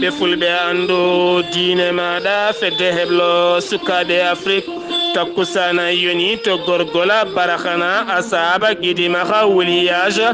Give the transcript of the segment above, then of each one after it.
ɓiɓɓe fulɓe andu diine maɗa fedde heblo sukaɓe Afrique takkusana yoni to gorgola barakana asaba gidimaha wuliyage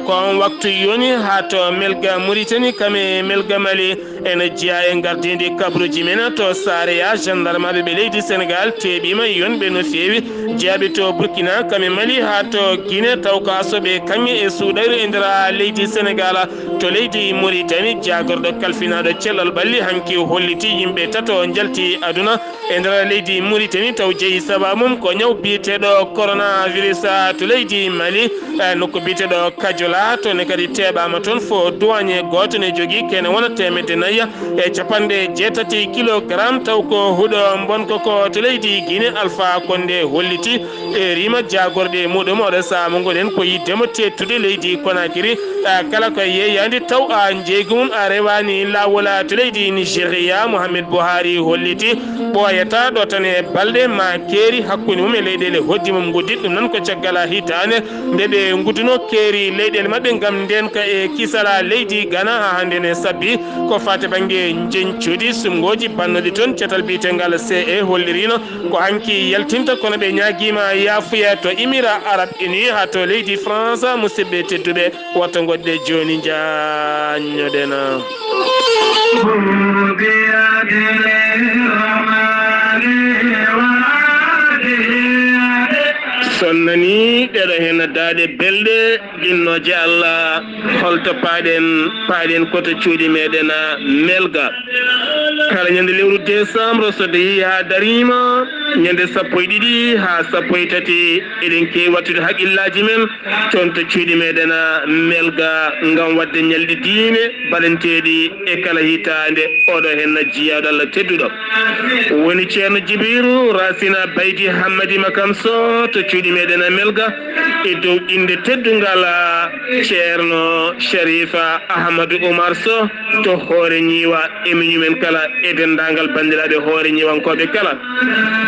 kon waktu yoni ha to melga Mauritanie kame melga Mali ene jiya e gardidi kabruji men to sareya gendarme ɓe leydi Sénégal teɓima yonɓe no fewi jeyaɓe to Burkina kame Mali ha to Guinée taw ko asoɓe kanŋe e suuɗayru e nder leydi Sénégal to leydi Mauritanie jagorɗo kalfinaɗo cellal ɓalli hanki holliti yimɓe tato jalti aduna e nder leydi Mauritanie taw jeeyi sababum ko ñaw biyeteɗo coronavirus to leydi Mali nokko biyeteɗo Kadiola to ne kadi teɓama toon fo douanier goto ne jogui kene wona temedde nayyi e capanɗe jeetati kilogramme taw ko huuɗo bonko ko to leydi Guinée Alpha Condé holliti e rima jagorɗe muɗum oɗo saaha mo gonen ko yiddemo tettude leydi Conakry kala ko yeeyande taw a jeegumum a rewani lawol to leydi Nigéria Mouhamed Buhari holliti ɓoyata ɗo tan e balɗe ma keeri hakkude mum e leyɗele hoddi mum guddit ɗum noon ko caggal hitande nde ɓe gudduno keeri leyɗele mabɓe gam ndenka e kisala leydi Ghana ha hande ne sabbi ko fate banggue jencudi sumgoji bannoɗi toon cetal biyetengal CE hollirino ko hanki yaltinta kono ɓe ñaguima yafuya to Émirats Arabes Unis ha to leydi France musidɓe tedduɓe watto goɗɗe joni jañoɗena sonnani ɗeɗo hen daade belɗe ɗinnoje Allah holto paaɗen koto cuuɗi meɗen melga kala ñande lewru décembre so deyi ha darima ñande 12 ha 13 eɗen kewi wattude haqqillaji men toon to cuuɗi meɗen melga gam wadde ñalɗi diine baɗanteɗi e kala hitande oɗo hen jiyaɗo Allah tedduɗo woni ceerno Djibril Racina Baydi Hammadi Makam So to cuuɗi meɗen melga e dow inde teddungal ceerno Sharifa Ahmadou Oumar So to hoore ñiiwa emiñumen kala e dendagal bandiraɓe hoore ñiwankoɓe kala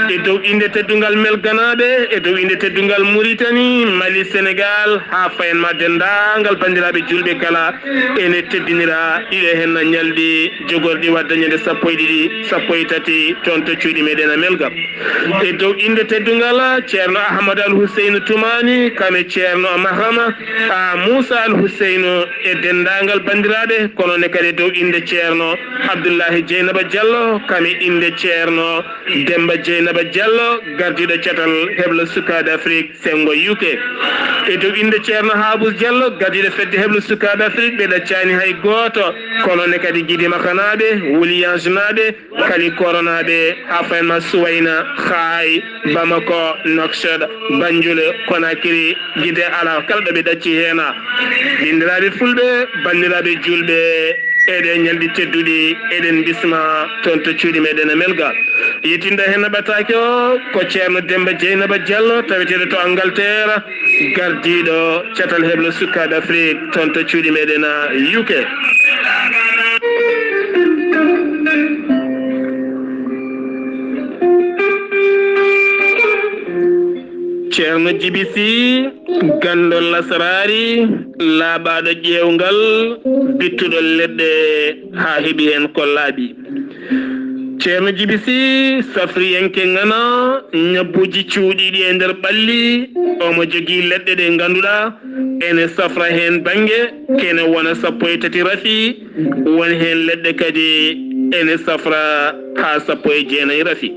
e dow inde teddungal melganaɓe e dow inde teddungal Mauritanie Mali Sénégal ha fayenma dendagal bandiraɓe julɓe kala ene teddinira ɗiɗo hen ñalɗi jogorɗi wadda ñande 13 toon to cuuɗi meɗen melga e dow inde teddungal ceerno Ahmadou Al Husseinu Toumani kame ceerno Mahama Moussa Al Husseinu e dendagal bandiraɓe kono ne kadi dow inde ceerno Abdoullahi Dieynaba Diallo kame inde ceerno Demba Dieynaba Diallo gardiɗo catal heblo sukaɓe Afrique Sengo UK e dow inde ceerno Habous Diallo gardiɗo fedde heblo sukaɓe Afrique ɓe ɗaccani hay goto kono ne kadi Guidi Makanaɓe Wuliyage naɓe kali koronaɓe ha fayenma Suwayna Khaay Bamako Nouakchott Banjul Conakry Guide ala kala ɗo ɓe ɗacci hena ɗindiraɓe fulɓe bandiraɓe julɓe eɗen ñalɗi tedduɗi eɗen bisma toon to cuuɗi meɗen melga yettinda hen ɓatake o ko ceerno Demba Dieynaba Diallo taweteɗo to Angleterre gardiɗo catal heblo sukaɓe Afrique toon to cuuɗi meɗen UK ceerno Djiby Sy gandol lasarari laaɓaɗo ƴewgal bittuɗo leɗɗe ha heeɓi hen ko laaɓi ceerno Djiby Sy safriyenke ngana ñabbuji cuuɗiɗi e nder ɓalli omo jogui leɗɗe ɗe ganduɗa ene safra hen banggue kene wona 13 rafi woni hen leɗɗe kadi ene safra ha 19 rafi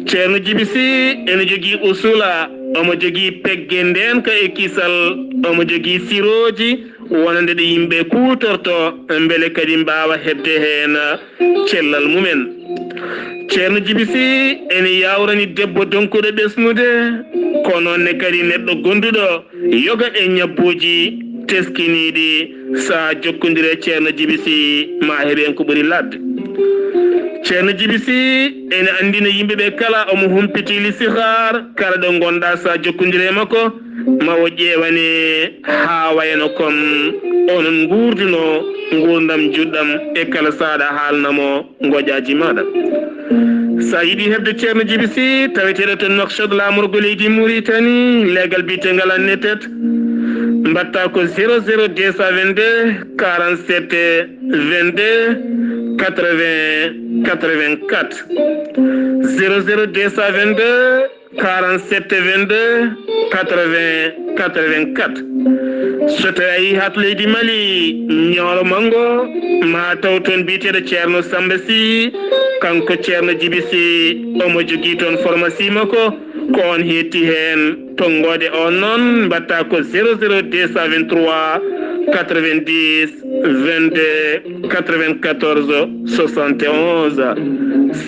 ceerno Djiby Sy ene jogui usula omo jogui pegge ndenka e kisal omo jogui siroji wonande ɗe yimɓe kutorto beele kadi mbawa hebde hen cellal mumen ceerno Djiby Sy ene yawrani debbo donkuɗo ɓesnude kono nonne kadi neɗɗo gonduɗo yoga e ñabbuji teskiniɗi sa jokkodire ceerno Djiby Sy ma heeɓen ko ɓuuri ladde ceerno Djiby Sy ene andina yimɓeɓe kala omo humpiti lisihar kala ɗo gonɗa sa jokkodire makko ma o ƴewane ha wayno comme onon gurduno gurdam juɗɗam e kala saɗa haalnamo goƴaji maɗa sa yiiɗi hebde ceerno Djiby Sy taweteɗo to Nouakchott lamorgo leydi Mauritanie legal bitegal annetet mbatta ko 00222 47 22 80 84 00222 47 22 80 84 so tawi hat leydi Mali ñoolo mango ma taw toon biyeteɗo ceerno Samba Sy kanko ceerno Djiby Sy omo jogui toon pharmacie makko ko on hetti hen tonggode on noon mbatta ko 00223 90 22 94 71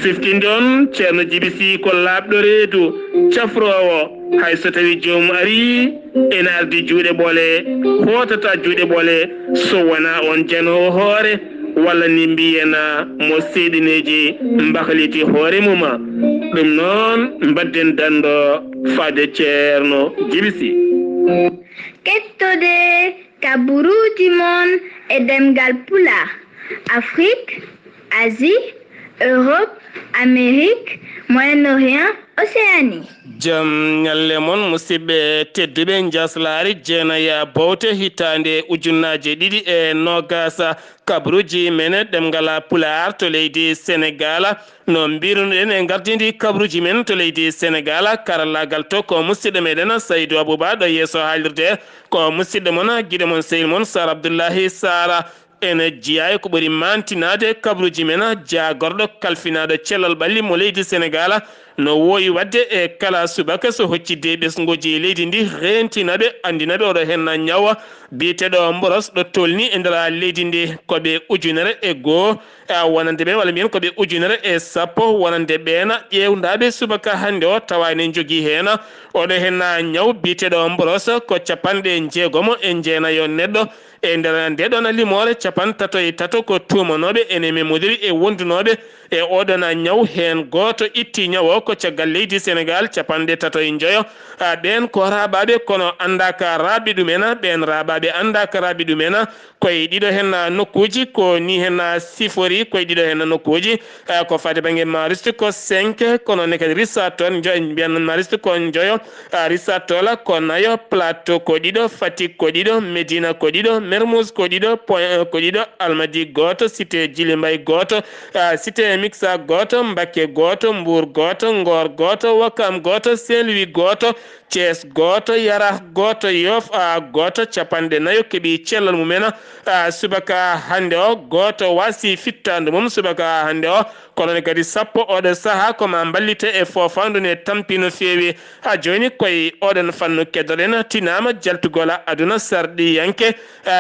siftinde on ceerno Djiby Sy ko labɗo reedu cafrowo hay so tawi joomum ari ene ardi juuɗe ɓoole hotata juuɗe ɓoole so wona on janowo hoore walla ni mbiyena mo seeɗineji mbahliti hoore muma ɗum noon mbadden dando fade ceerno Djiby Sy kettode kaburuji mon e demgal pulaar Afrique, Asie, Europe, Amérique, Moyen-Orient, Océanie. Jam nyalle mon musidɓe tedduɓe jaslari jeenaya bowte hitande ujunnaje ɗiɗi e nogasa kabruji men ɗemgal pulaar to leydi Sénégal no mbirunoɗen e gardidi kabruji men to leydi Sénégal karallagal to ko musidɗo meɗen Saydou Abouba ɗo yeeso haalirde ko musidɗo mon guiɗo mon sehil mon Sar Abdoullahi Sara ene jeeya ko ɓuri mantinade kabruji men jagorɗo kalfinaɗo cellal ɓalli mo leydi Sénégal no woyi wadde e kala subaka so hoccidde ɓesgoji leydi ndi rentinaɓe andinaɓe oɗo hen ñawa biyeteɗo mboros ɗo tolni e nder leydi ndi koɓe ujunere e goho wonande ɓe walla mbiyen koɓe ujunere e sappo wonande ɓeena ƴewdaɓe subaka hande o tawani jogui hen oɗo hen ñaw biyeteɗo mboros ko capanɗe jeegomo e jeenayo neɗɗo e nder ndeɗon limore capan tato e tato ko tumanoɓe ene memodiri e wondunoɓe e oɗon ñaw hen goto itti ñawo ko caggal leydi Sénégal capanɗe tato e joyo ɓen ko raɓaɓe kono andaka raɓi ɗumen ɓen raɓaɓe andaka raɓi ɗumen koye ɗiɗo hen nokkuji ko ni hen sifori koye ɗiɗo hen nokkuji ko fati banggue mariste ko 5 kono ne kadi risatol mbiyan mariste ko joyo risatol ko nayo plateau ko ɗiɗo Fatick ko ɗiɗo Médina ko ɗiɗo Mermoz ko ɗiɗo Point ko ɗiɗo Almadi goto cité Djily Mbaye goto cité Mixa goto Mbacké goto Mbour goto Ngor goto Wakam goto Saint-Louis goto Thiès goto Yara goto Yoff goto capanɗe nayo keeɓi cellal mumen subaka hande o goto wasi fittande mum subaka hande o kono kadi sappo oɗo saaha koma ballite e fofandu ne tampi no feewi ha joni koye oɗon fannu keddoɗen tinama jaltugol aduna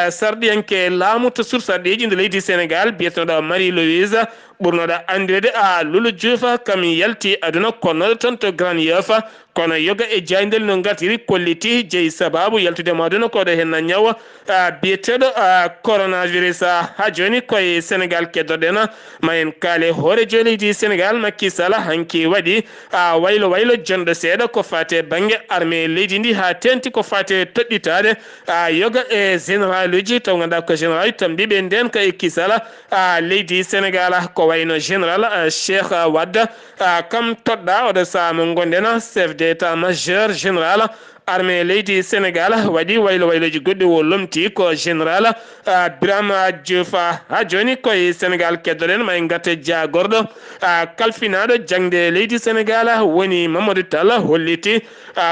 sarɗiyanke laamu to sur sarɗiji nde leydi Sénégal biyetenoɗo Marie Louise ɓurnoɗo andirede Lulu Diouf kam yalti aduna konnoɗo toon to Grand Yoff kono yoga e jaydel no gatiri kolliti jeeyi sababu yaltude aduna koɗo hen ñawa biyeteɗo coronavirus ha joni koye Sénégal keddoɗen ma en kaale hoore jo leydi Sénégal Macky Sall hanki waɗi waylo jonɗo seeɗa ko fate banggue armée leydi ndi ha tenti ko fate toɗɗitade yoga e général uji taw ganduɗa ko général tambiɓe nden ka Kisala leydi Sénégal ko wayno général Cheikh Wade kam toɗɗa oɗo saaha mo gonɗen chef d'état majeur général armée leydi Sénégal waɗi wayloji goɗɗi o lomti ko général Birama Diouf ha joni koye Sénégal keddoɗen ma en gatte jagorɗo kalfinaɗo jangde leydi Sénégal woni Mamadou Tall holliti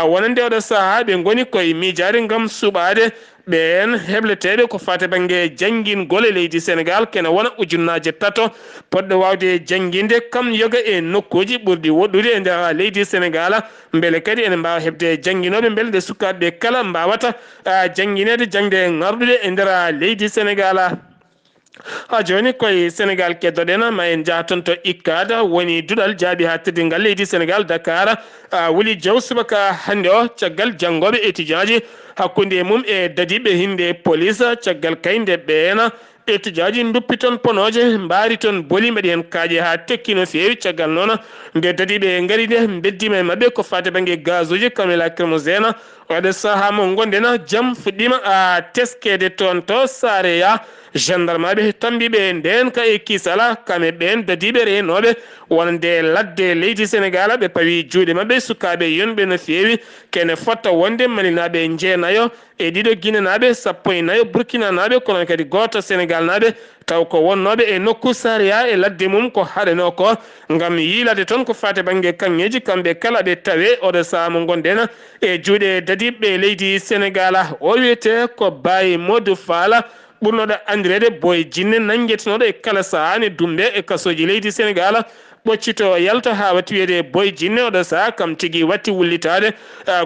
wonande oɗo saaha ɓe goni koye miijade gam suɓade ɓen hebleteɓe ko fate banggue jangingol e leydi Sénégal kene wona ujunnaje tato poɗɗo wawde jangguinde kam yoga e nokkuji ɓurɗi woɗɗude e nder leydi Sénégal beele kadi ene mbawa hebde jangguinoɓe beele nde sukaɓeɓe kala mbawata jangguinede jangde garɗude e nder leydi Sénégal ha joni koye Sénégal keddoɗen ma en jahton to ICCAD woni duɗal jaaɓi ha teddingal leydi Sénégal Dakar Wuli Diaw subaka hande o caggal janggoɓe étudiant ji hakkude mum e dadiɓe hinde police caggal kayde ɓeena étudiant ji duppi toon ponoje mbaari toon boli mbaɗi hen kaaƴe ha tekki no feewi caggal noon nde dadiɓe gaari nde beddima e mabɓe ko fate banggue gaz uji comme lacrymogène ode saha mo gondena jam fuɗɗima a teskede toon to sareya gendarme ɓe tambiɓe nden ka e kisala kame ɓen dadiɓe renoɓe wonde ladde leydi sénégal ɓe pawi juuɗe mabɓe sukaɓe yonɓe no fewi kene fotta wonde malinaɓe jeenayo e ɗiɗo guinenaɓe 14 burkina naɓe kono kadi goto sénégal naɓe taw ko wonnoɓe e nokku saria e ladde mum ko haɗano ko gam yiilade toon ko fate banggue kanŋeji kamɓe kala ɓe tawe oɗo saha mo gonɗen e juuɗe dadiɓe leydi sénégal o wiyete ko Baye Modou Fall ɓurnoɗo andirede Boy Djiné nanguetenoɗo e kala sahani dumbe e kasoji leydi sénégal ɓoccito yalta ha watti wiyede Boy Djiné oɗo saha kam tigui watti wullitade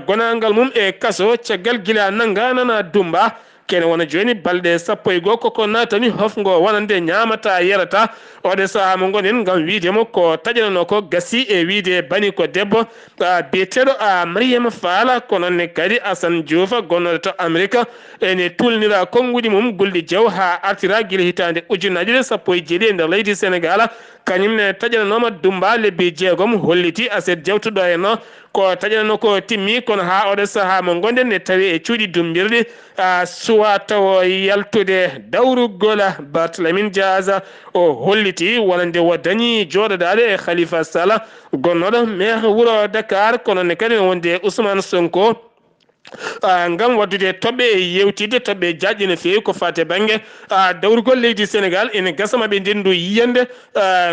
gonangal mum e kaso caggal guila nanganana dumba kene wona joni balɗe 11 koko natani hofgo wonande ñamata yerata oɗo saha mo gonen gam wiidemo ko taƴanano ko gasi e wiide bani ko debbo biyeteɗo Mariama Fall kononne kadi Assane Diouf gonnoɗo to Amérique ene tulnira konguɗi mum Gulɗi Diaw ha artira guila hitande ujunnaje 17 e nder leydi Sénégal kañumne taƴananoma dumba lebbi 6 holliti aset jawtuɗo henno ko taƴanano ko timmi kono ha oɗo saha mo gonden ne tawi e cuuɗi dumbirɗi suwa taw yaltude dawrugol Barthélémy Dias o holliti wonande wo dañi joɗodade e Khalifa Sall gonnoɗo maire wuuro Dakar kono ne kadi wonde Ousmane Sonko ngam waddude toɓɓe e yewtide toɓɓe jaƴƴe no fewi ko fate banggue dawrugol leydi Sénégal ene gasamaɓe ndendu yiyande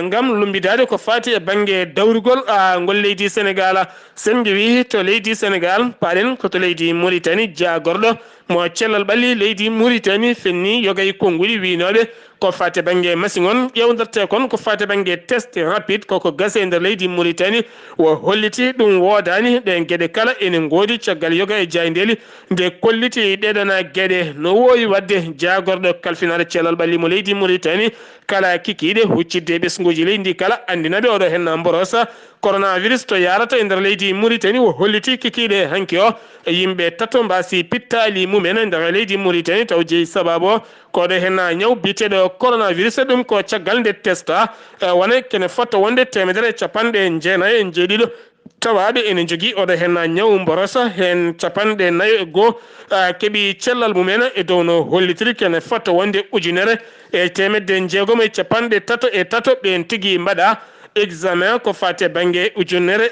ngam lumbidade ko fati e banggue dawrugol ngol leydi Sénégal sen wi to leydi Sénégal paɗen koto leydi Mauritanie jagorɗo mo cellal ɓalli leydi Mauritanie fenni yogay konguɗi winoɓe ko fate banggue machine on ƴewderte kon ko fate banggue test rapide koko gase nder leydi Mauritanie wo holliti ɗum wodani ɗen gueɗe kala ene godi caggal yoga e jaydeli nde kolliti ɗeɗona gueɗe no wowi wadde jagorɗo kalfinade cellal ɓalli mo leydi Mauritanie kala kikiɗe huccidde ɓesguji leydi kala andinaɓe oɗo henna mborosa coronavirus to yarata e nder leydi Mauritanie wo holliti kikiɗe hanki o yimɓe tato mbasi pittali mumen e nder leydi Mauritanie taw jeeyi sababu o koɗo henna ñaw biteɗo coronavirus ɗum ko caggal nde testa wona kene fotta wonde 150 e jeeɗiɗo tawaɓe ene jogui oɗo henna ñaw mborosa hen 49 keeɓi cellal mumen e dow no hollitiri kene fotta wonde ujunere e 153 ɓen tigui mbaɗa examen ko fate banggue ujunere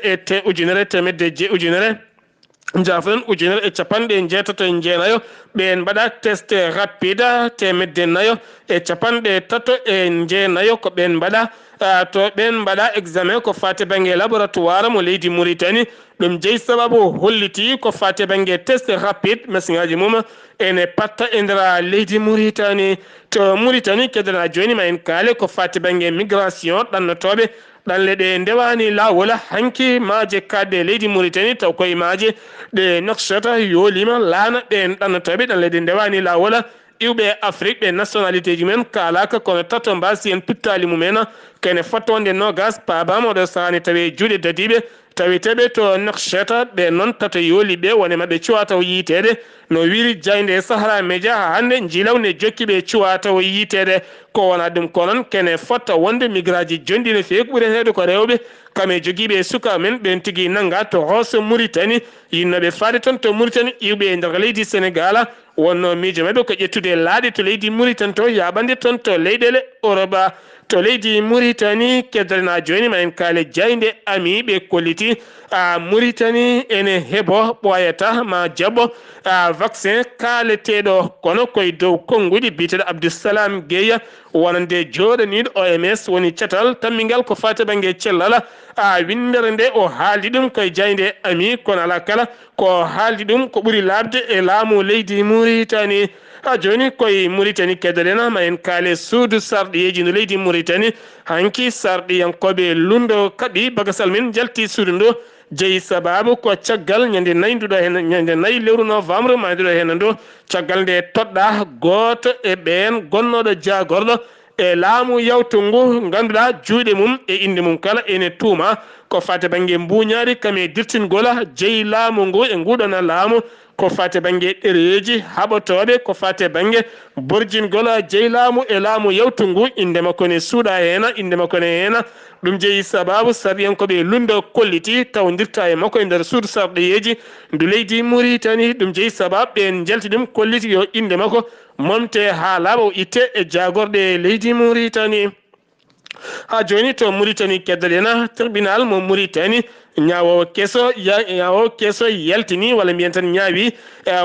jafoɗon ujunere e 69 ɓen mbaɗa test rapide 439 ko ɓen mbaɗa to ɓen mbaɗa examen ko fate banggue laboratoire mo leydi Mauritanie ɗum jeeyi sababu holliti ko fate banggue test rapide machine aji mum ene patta e nder leydi Mauritanie to Mauritanie kedana joni ma en kaale ko fate banggue migration ɗannotoɓe ɗanle ɗe ndewani lawol hanki maaje kadde leydi Mauritanie taw koye maaje ɗe noksata yolima laana ɗen ɗannotoɓe ɗanle ɗe ndewani lawol iwɓe Afrique ɓe nationalité ji men kalaka kono tato mbasi en pittali mumen kene fotta wonde nogas pabam oɗo sahani tawi juuɗe dadiɓe tawiteɓe to Nouakchott ɓe noon tato yooliɓe wone mabɓe cuwa taw yiitede no wiri jayde Sahara Média ha hande jilawne jokkiɓe cuwa taw yiitede ko wona ɗum ko noon kene fotta wonde migraji jondi no fewi ko ɓuretede ko rewɓe kame joguiɓe suka men ɓen tigui nanga to hooso Mauritanie yinnoɓe faade toon to Mauritanie iwɓe e nder leydi Sénégal wonno miijo mabɓe ko ƴettude laaɗe to leydi Mauritanie to yaɓande toon to leyɗele Europe to leydi Mauritanie keddana joni ma en kaale jayde ami ɓe kolliti Mauritanie ene heeɓo ɓoyata ma jaɓɓo vaccin kaaleteɗo kono koye dow konguɗi biteɗo Abdoussalam Gueye wonande joɗaniɗo OMS woni catal tammingal ko fate banggue cellal windere nde o haaldi ɗum koye jayde ami kono ala kala ko haaldi ɗum ko ɓuuri labde e laamu leydi Mauritanie ha joni koye Mauritanie keddoɗen ma en kaale suudu sarɗiyeji no leydi Mauritanie hanki sarɗiyankoɓe lundo kaɓi bagasal men jalti suudu ndo jeeyi sababu ko caggal ñande 4 lewru novembre mayduɗo hen ndo caggal nde toɗɗa goto e ɓen gonnoɗo jagorɗo e laamu yawtu ngu ganduɗa juuɗe mum e inde mum kala ene tuuma ko fate bange mbuñaari kame dirtingola jeyi laamu ngu e nguɗona laamu ko fate bange ɗereji haɓotoɓe ko fate bange borjingola jeyi laamu e laamu yewtu ngu inde makko ne suuɗa hena inde makko ne hena ɗum jeeyi sababu saryankoɓe lundo kolliti tawdirta e makko e nder suudu sarɗoyeji ndu leydi Mauritanie ɗum jeeyi sababu ɓen jalti ɗum kolliti yo inde makko momte ha laaɓa o itte e jagorɗe leydi Mauritanie ha joni to Mauritanie keddalena tribunal mo Mauritanie ñawowo keso yaltini walla mbiyen tan ñaawi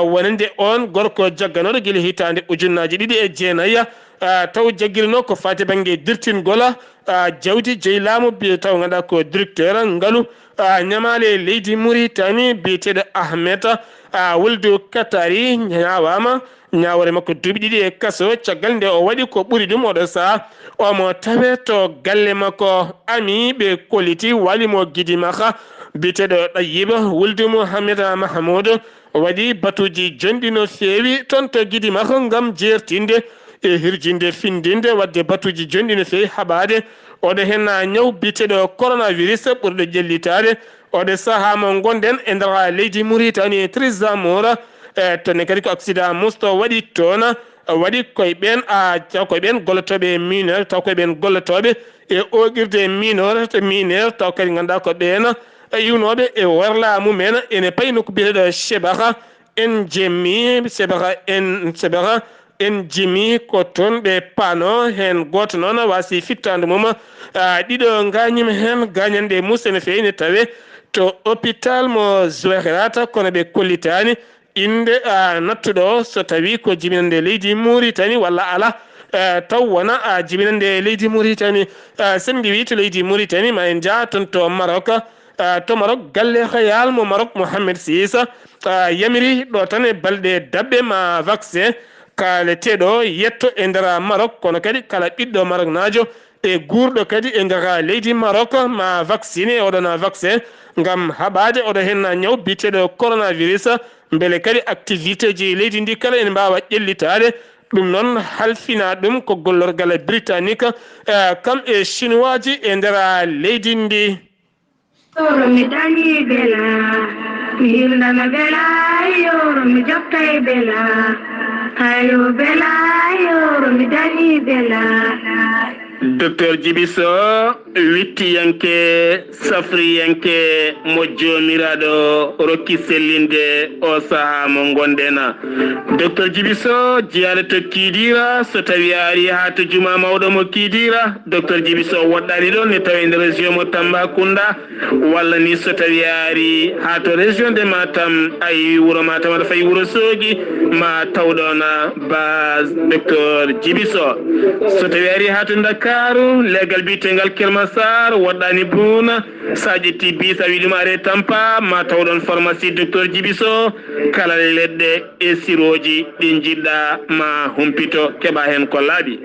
wonande on gorko jagganoɗo guila hitande ujunnaji 2009 taw jaggirino ko fati banggue dirtingola jawdi jeyi laamu taw ganduɗa ko directeur ngaalu ñamale leydi Mauritanie biyeteɗo Ahmed Wuldu Katari ñawama ñawore makko duuɓi 2 e kaso caggal nde o waɗi ko ɓuuri ɗum oɗo saaha omo tawe to galle makko ami ɓe kolliti walimo Guidimaka biyeteɗo Ɗayiba Wuldu Mouhamed Mahamoudou waɗi batuji jonɗi no feewi toon to Guidimaka ngam jertinde e hirjinde findinde wadde batuji jonɗi no feewi haɓade oɗo hen ñaw biyeteɗo coronavirus ɓurɗo ƴellitade oɗo saaha mo gonɗen e nder leydi Mauritanie Trizamora tone kadi ko accident musto waɗi toon waɗi koye ɓen gollotoɓe mineur taw koye ɓen gollotoɓe e oqirde mineur taw kadi ganduɗa ko ɓen iwnoɓe e worla mumen ene payno ko biyeteɗo Sebaka en jimi ko toon ɓe pano hen goto noon wasi fittande mum ɗiɗo gañima hen gañanɗe musa ne fewi ne tawe to hôpital mo Zouérate kono ɓe kollitani inde nattuɗo so tawi ko jibinande leydi Mauritanie walla ala taw wona jibinande leydi Mauritanie sen wi to leydi Mauritanie ma en jaa toon to Maroc galle khayal mo Maroc Mohamed Sisa yamiri ɗo tan e balɗe dabɓe ma vaccin kaleteɗo yetto e nder Maroc kono kadi kala ɓiɗɗo Maroc najo e guurɗo kadi e nder leydi Maroc ma vacciné oɗon vaccin ngam haɓade oɗo hen ñaw biteɗo coronavirus beele kadi activité ji leydi ndi kala ene mbawa ƴellitade ɗum noon halfina ɗum ko gollorgal britannique kam e chinois ji e nder leydi ndi mi dañi bela mi hirnama bela yoro mi jokka e bela ayo bela yoro mi dañi bela docteur Djiby Sow wittiyanke safriyanke mo jomiraɗo rokki sellinde o saaha mo gonɗen docteur Djiby Sow jeyade to Kidira so tawi ari ha to juma mawɗo mo Kidira docteur Djiby Sow woɗɗani ɗon ne tawi nder région mo Tambacounda walla ni so tawi ari ha to région de Matam ayi wuuro Matam aɗa fayi wuuro Sogi ma tawɗon base docteur Djiby Sow so tawi ari ha to Dakaru legal bitengal Kelmasar woɗɗani Bouna sa ƴetti bis a wiɗuma are Tampa ma tawɗon pharmacie docteur Djiby Sow kala leɗɗe e siroji ɗi jiɗɗa ma humpito keɓa hen ko laaɓi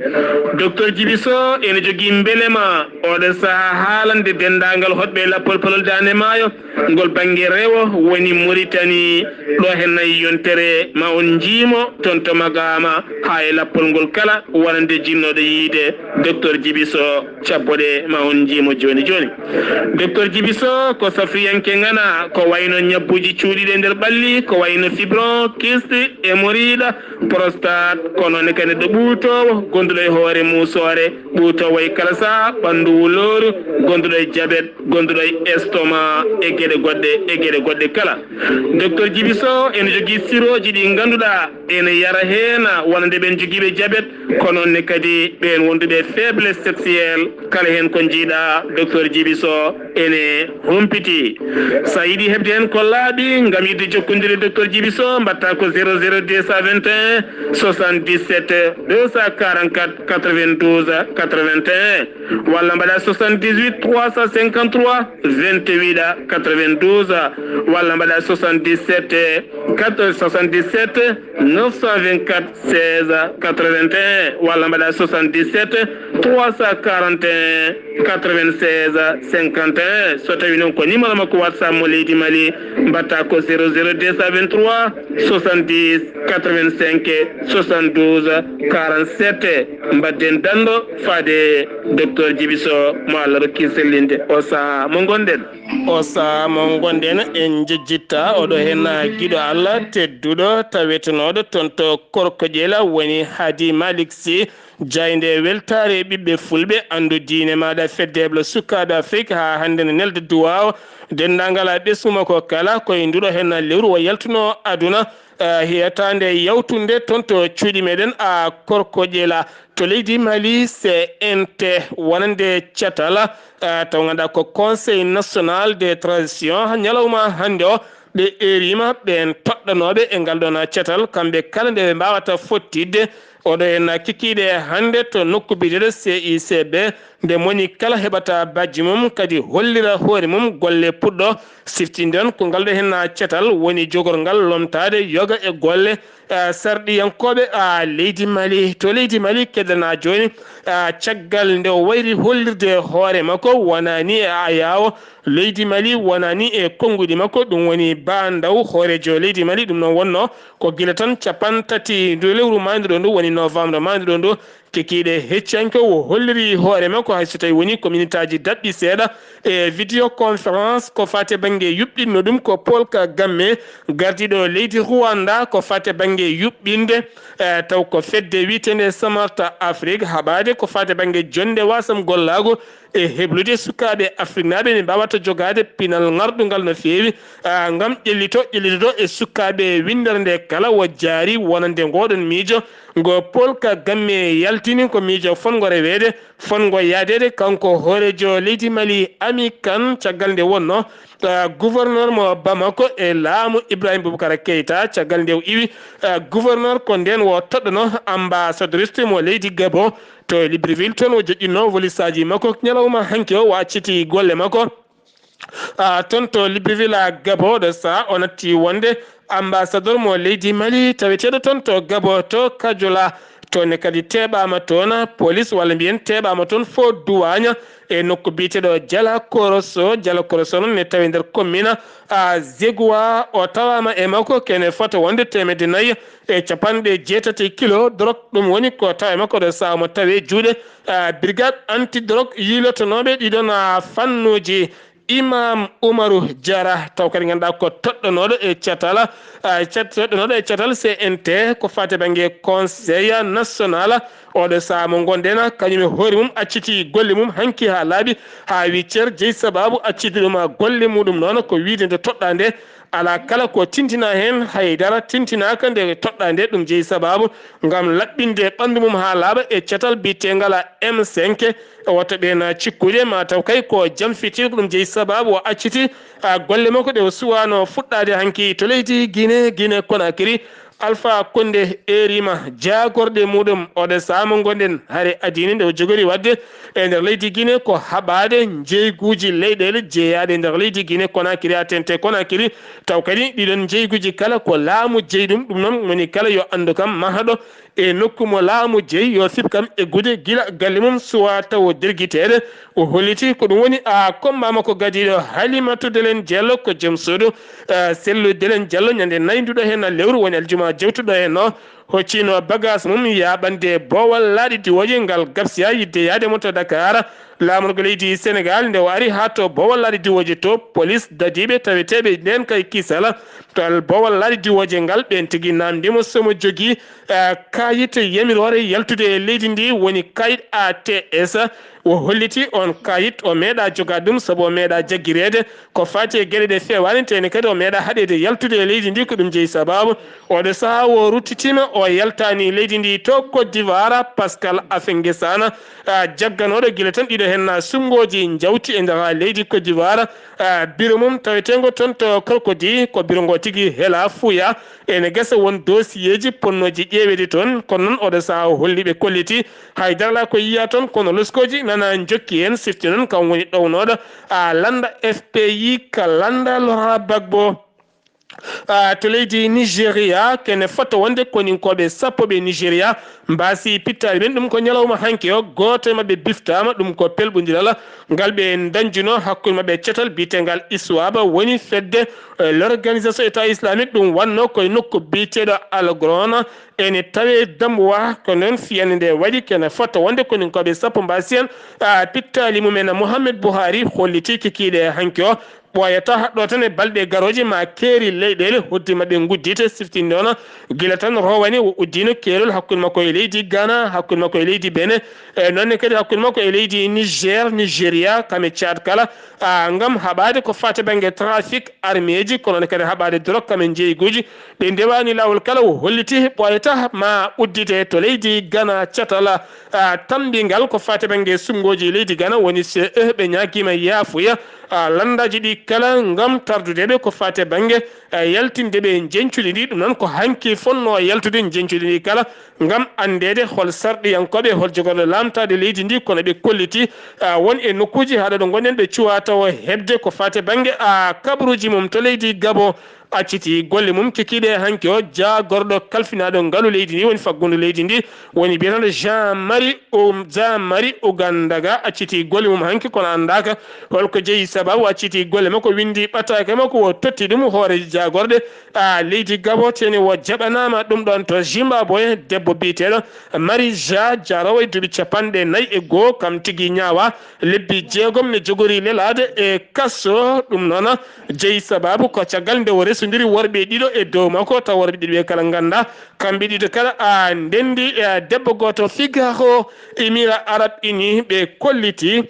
docteur Djiby Sow ene jogui beelema oɗo saaha haalande dendagal hoɗɓe lappol palol dande maayo ngol banggue rewo woni Mauritanie ɗo hen nayi yontere ma on jiimo toon to Magama ha e lappol ngol kala wonande jinnoɗo yiide docteur Djiby Sow cabboɗe ma on jiimo joni joni docteur Djiby Sow ko safriyanke ngana ko wayno ñabbuji cuuɗiɗe nder ɓalli ko wayno fibron kyste hémorroïde prostate kono ne kane ɗo ɓuutowo gonduɗo e hoore musore ɓuutowo e kala saha ɓandu wuloru gonduɗo e diabète gonduɗo e estomac e gueɗe goɗɗe kala docteur Djiby Sow ene jogui siroji ɗi ganduɗa ene yara hen wonande ɓen joguiɓe diabète kono ne kadi ɓen wonduɓe faiblesse sexuelle kala hen ko jiiɗa docteur Djiby Sow ene humpiti sa yiiɗi hebde hen ko laaɓi gam yidde jokkodire docteur Djiby Sow mbatta ko 00221 77 244 92 81 walla mbaɗa 78 353 28 92 walla mbaɗa 77 924 16 81 walla mbaɗa 77 341 96 51 so tawi noon ko numéro makko whatsapp mo leydi Mali mbatta ko 00223 70 85 72 47 mbadden dando faade docteur Djiby Sow mo Allah rokki sellinde o saha mo gonɗen en jejjitta oɗo hen guiɗo Allah tedduɗo tawetenoɗo toon to Korkoƴela woni Hadi Malick Sy jayde weltare ɓiɓɓe fulɓe andu diine maɗa feddeɓe sukaɓe Afrique ha hande ne nelde duwaw dendagal ɓesuma ko kala koye nduɗo hen lewru o yaltuno aduna hiyatande yawtunde toon to cuuɗi meɗen a Korkoƴela to leydi Mali CNT wonande catala taw ganduɗa ko conseil national des transitions ñalawma hande o ɓe erima ɓen toɗɗanoɓe e ngal ɗon catal kamɓe kala nde ɓe mbawata fottidde oɗo en kikiɗe hande to nokku biyeteɗo CICB nde moni kala heɓata bajji mum kadi hollira hoore mum golle puɗɗo siftinde on ko ngal ɗo hen catal woni jogorgal lomtade yoga e golle sarɗiyankoɓe leydi Mali to leydi Mali keddana joni caggal nde wayri hollirde hoore makko wonani e ayawo leydi Mali wonani e konguɗi makko ɗum woni bandaw hoorejo leydi Mali ɗum noon wonno ko gila tan capan tati ndu lewru mandiɗo ndu woni novembre mandiɗo ndu kikiɗe heccanke o holliri hoore makko hay so tawi woni communauté aji daɓɓi seeɗa e vidéo conférence ko fate banggue yuɓɓinno ɗum ko Paul Kagame gardiɗo leydi Rwanda ko fate banggue yuɓɓinde taw ko fedde wiitende Samarta Afrique haɓade ko fate banggue jonde wasam gollago e heblude sukaɓe Afrique naɓe ne mbawata jogade pinal ngarɗugal no feewi gam ƴellito e sukaɓe windere nde kala wo jaari wonande ngoɗon miijo ngo Paul Kagame yaltini ko miijo fongo rewede fongo yadede kanko hoorejo leydi Mali Ami Kane caggal nde wonno gouverneur mo Bamako e laamu Ibrahima Boubacar Keita caggal nde o iwi gouverneur ko nden wo toɗɗono ambassadrice mo leydi Gabon to Libreville toon o joƴƴinno volisaji makko ñalawma hanki o wacciti golle makko toon to Libreville Gabon ɗo sa o natti wonde ambassadeur mo leydi Mali taweteɗo toon to Gabon to Kajola toon kadi teɓama toon police walla mbiyen teɓama toon fo duwaña e nokku biteɗo Jala Koroso noon ne tawi nder commune Zegua o tawama e makko kene fota wonde 490 kilo drogue ɗum woni ko tawa makko ɗo saha mo tawi juuɗe brigade anti drogue yilotonoɓe ɗiɗon fannuji Imam Umaru Jara taw kadi ganduɗa ko toɗɗonoɗo e catal CNT ko fate banggue conseil national oɗo saha mo gonɗen kañum e hoore mum acciti golle mum hanki ha laaɓi ha wi ceer jeeyi sababu acciti ɗum golle muɗum noon ko wiide nde toɗɗa nde ala kala ko tintina hen haydara tintinaka nde toɗɗa nde ɗum jeeyi sababu gam laɓɓinde ɓandu mum ha laaɓa e catal bitegal M5 woto ɓen cikkude ma taw kay ko jam fitirko ɗum jeeyi sababu o acciti golle makko ɗe o suwano fuɗɗade hanki to leydi Guinée Conakry Alpha Condé erima jagorɗe muɗum oɗo saama gonɗen haare adini nde o jogori wadde e nder leydi Guinée ko haɓade jeyguji leyɗele jeeyaɗe nder leydi Guinée Conakry atente Conakry taw kadi ɗiɗon jeyguji kala ko laamu jeeyi ɗum noon woni kala yo andu kam mahaɗo e nokku mo laamu jeeyi yo sib kam e gude gila galle mum suwa taw dirguiteɗe o holliti ko ɗum woni kombama ko gadiɗo Halimatu Delen Diallo ko joom suudu Sellu Delen Diallo ñande nayduɗo hen lewru woni aljuma jewtuɗo hen no hoccino bagage mum yaɓande bowal laaɗi diwoji ngal gabsiya yidde yaademo to Dakar laamorgo leydi Sénégal nde o ari ha to bowal laaɗi diwoji to police dadiɓe taweteɓe nden kay kisala to bowal laaɗi diwoji ngal ɓen tigui namdimo somo jogui kayit yamirore yaltude e leydi ndi woni kayit ATS o holliti on kayit o meeɗa jogade ɗum saabu o meeɗa jagguirede ko fati e gueɗe ɗe fewani tene kadi o meeɗa haɗede yaltude e leydi ndi ko ɗum jeeyi sababu oɗo saaha o ruttitima o yaltani leydi ndi to Côte d'Ivoire Pascal Afengue Sana jagganoɗo guila tan ɗiɗo hen sungoji jawti e nder leydi Côte d'Ivoire bureau mum tawetengo toon to Korkodi ko bureau ngo tigui heela fuuya ene gasa won dossier ji ponnoji ƴeewede toon kono noon oɗo saaha o holliɓe kolliti haydarla ko yiya toon kono loskoji nana jokki hen sifti noon kam woni ɗownoɗo landa FPI ka landa Laurent Gbagbo to leydi Nigeria kene fota wonde koninkoɓe sappo ɓe Nigeria mbasi pittali ɓen ɗum ko ñalawma hanki o goto e mabɓe biftama ɗum ko pelɓodilal ngal ɓe dañjuno hakkude mabɓe cetal bitegal ISWAB woni fedde l'organisation état islamique ɗum wanno koye nokku biteɗo Algron ene tawe dambowa ko noon fiyande nde waɗi kene fota wonde koninkoɓe sappo mbasi hen pittali mumen Mouhamed Buhari holliti kikiɗe hanki o ɓoyata haɗɗo tan e balɗe garoje ma keeri leyɗele hoddi maɓɓe guddita siftinde on gila tan rowani o uddino keerol hakkude makko e leydi Ghana hakkude makko e leydi Benin nonne kadi hakkude makko e leydi Nigeria kame Tchad kala ngam haɓade ko fate banggue trafic arméji kono kadi haɓade drogue kame jeeyguji ɓe ndewani lawol kala o holliti ɓoyata ma uddite to leydi Ghana catala tambingal ko fate banggue sumgoji leydi Ghana woni se ɓe ñaguima yaafuya landaji ɗi kala ngam tardudeɓe ko fate banggue yaltindeɓe jencuɗi ɗi ɗum noon ko hanki fonno yaltude jencuɗi ɗi kala ngam andede hol sarɗiyankoɓe hol jogorɗo lamtade leydi ndi kono ɓe kolliti won e nokkuji haɗa ɗo gonɗen ɓe cuwa taw hebde ko fate banggue kabaruji mum to leydi Gabon acciti golle mum kikiɗe hanki o jagorɗo kalfinaɗo ngaalu leydi ndi woni faggudu leydi ndi woni biyeteɗo Jean Marie Ogandaga acciti golle mum hanki kono andaka holko jeeyi sababu acciti golle makko windi ɓattake makko o totti ɗum hoore jagorɗe leydi Gabon teni o jaɓanama ɗum ɗon to Zimbabwe debbo biteɗo Marija jarowo e duuɓi 4 kam tigui ñaawa lebbi 6 ne jogori lelade e kasso ɗum noon jeeyi sababu ko caggal nde o resodiri worɓe ɗiɗo e dow makko taw worɓe ɗiɗo ɓe kala ganda kamɓe ɗiɗo kala ndendi debbo goto Figaro Émirats Arabes Unis ɓe kolliti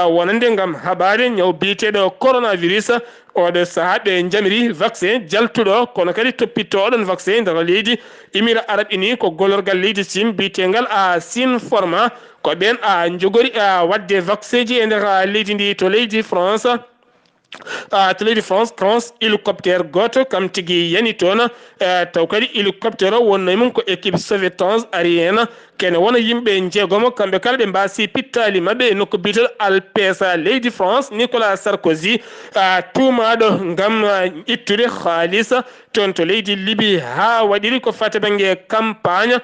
wonande ngam haɓade ñaw biteɗo coronavirus oɗo saaha ɓe jamiri vaccin jaltuɗo kono kadi toppitto oɗon vaccin nder leydi Émirats Arabes Unis ko golorgal leydi Chine bitegal Sinpharma ko ɓen jogori wadde vaccin ji e nder leydi ndi to leydi France France hélicoptère goto kam tigui yani toon taw kadi hélicoptère o wonno mum ko équipe sauvetage aérienne kene wona yimɓe jeegomo kamɓe kala ɓe mbasi pittali mabɓe e nokku biyeteɗo Alpesa leydi France Nicolas Sarkozy tumaɗo ngam ittude haalisa toon to leydi Libye ha waɗiri ko fate banggue campagne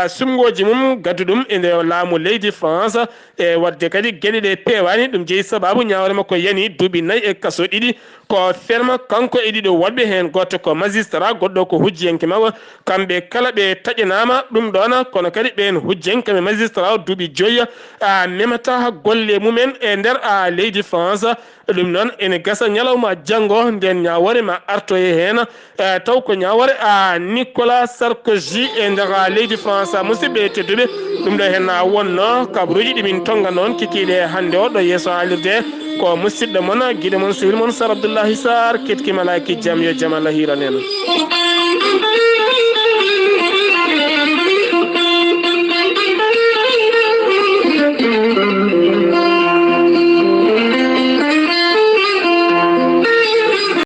sumgoji mum gaddu ɗum e nde laamu leydi France e wadde kadi gueɗe ɗe pewani ɗum jeeyi sababu ñawre makko yani duuɓi 4 e kaso ɗiɗi ko ferma kanko e ɗiɗo waɗɓe hen goto ko magistrat goɗɗo ko hujjiyanke makko kamɓe kala ɓe taƴanama ɗum ɗon kono kadi ɓen hujjiyanke ɓe magistrat o duuɓi 5 memata golle mumen e nder leydi France ɗum noon ene gasa ñalawma janggo nden ñawore ma artoye hen taw ko ñawore Nicolas Sarkozy e nder leydi France musidɓe tedduɓe ɗum ɗo hen wonno kabaruji ɗimin tonga noon kikiɗe hande o ɗo yeeso haalirde ko musidɗo moon guiɗo moon sehil moon Sar Abdoullahi Sarr ketkima laki jaam yo jaam Allah hiranen